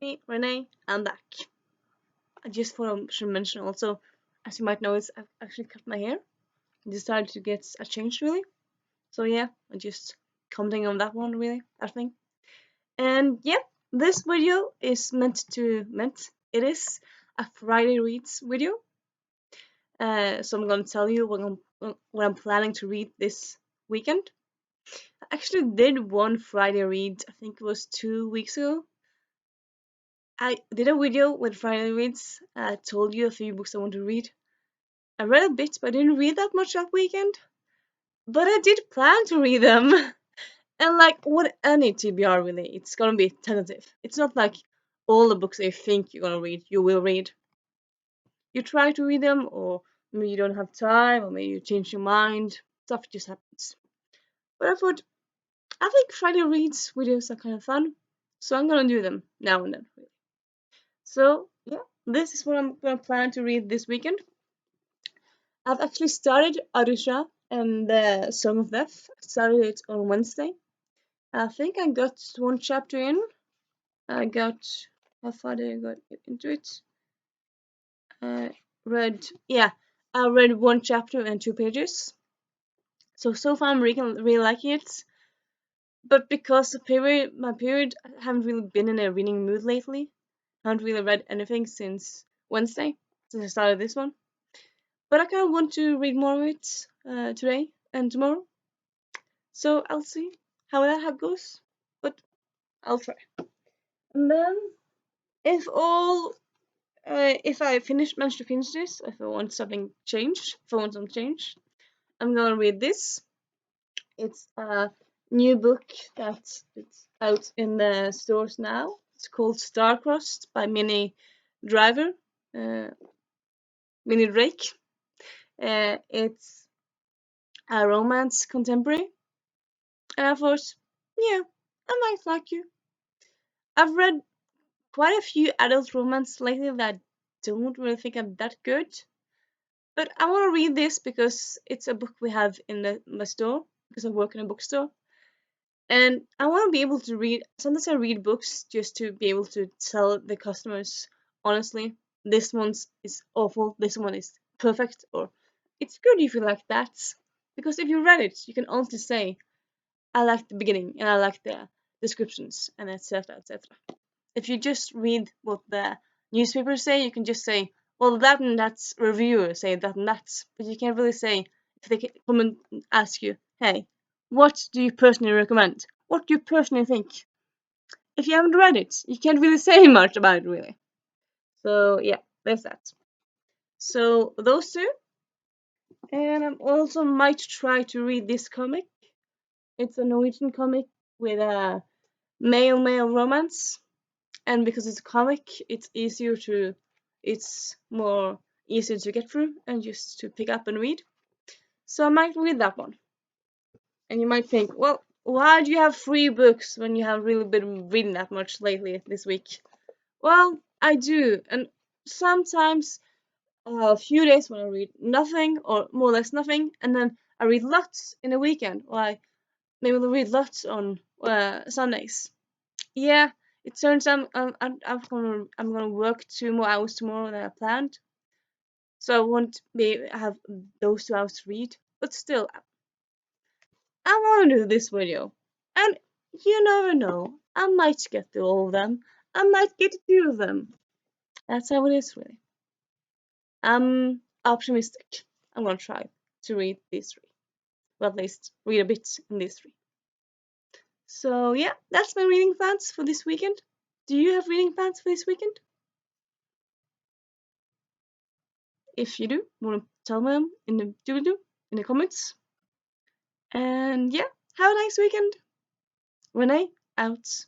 me, Renee. I'm back. I just thought I should mention also, as you might know, I've actually cut my hair. I decided to get a change really. So yeah, I'm just commenting on that one really, I think. And yeah, this video is it is a Friday reads video. So I'm gonna tell you what I'm planning to read this weekend. I actually did one Friday read, I think it was 2 weeks ago. I did a video with Friday reads. I told you a few books I want to read. I read a bit, but I didn't read that much that weekend. But I did plan to read them. And like what any TBR really, it's gonna be tentative. It's not like all the books you think you're gonna read, you will read. You try to read them, or maybe you don't have time, or maybe you change your mind. Stuff just happens. But I think Friday reads videos are kind of fun, so I'm gonna do them now and then. So yeah, this is what I'm gonna plan to read this weekend. I've actually started Arusha and the Song of Death. I started it on Wednesday. I think I got one chapter in. I got how far did I get into it? I read I read one chapter and 2 pages. So far I'm really liking it. But because my period, I haven't really been in a reading mood lately. I haven't really read anything since Wednesday, since I started this one. But I kind of want to read more of it today and tomorrow. So I'll see how that goes. But I'll try. And then if if I manage to finish this, if I want something changed, if I want some change, I'm gonna read this. It's a new book that's it's out in the stores now. It's called Star-Crossed by Driver, uh, Minnie Drake. It's a romance contemporary, and I thought, yeah, I might like you. I've read quite a few adult romance lately that I don't really think are that good. But I want to read this because it's a book we have in my store, because I work in a bookstore. And I want to be able to read. Sometimes I read books just to be able to tell the customers honestly, this one is awful, this one is perfect, or it's good if you like that. Because if you read it, you can honestly say, I like the beginning and I like the descriptions and etc. etc. If you just read what the newspapers say, you can just say, well, that and that's reviewers say that and that's, but you can't really say if they come and ask you, hey, what do you personally recommend? What do you personally think? If you haven't read it, you can't really say much about it, really. So yeah, there's that. So those two, and I also might try to read this comic. It's a Norwegian comic with a male romance, and because it's a comic, it's more easier to get through and just to pick up and read. So I might read that one. And you might think, well, why do you have 3 books when you haven't really been reading that much lately this week? Well, I do, and sometimes a few days when I read nothing or more or less nothing, and then I read lots in a weekend, or I maybe read lots on Sundays. Yeah, it turns out I'm gonna work 2 more hours tomorrow than I planned, so I won't have those 2 hours to read. But still, I want to do this video, and you never know, I might get through all of them. I might get a few of them. That's how it is, really. I'm optimistic. I'm gonna try to read these 3, or at least read a bit in these 3. So yeah, that's my reading plans for this weekend. Do you have reading plans for this weekend? If you do, want to tell me them in the doobly-doo in the comments. And yeah, have a nice weekend. Renee, out.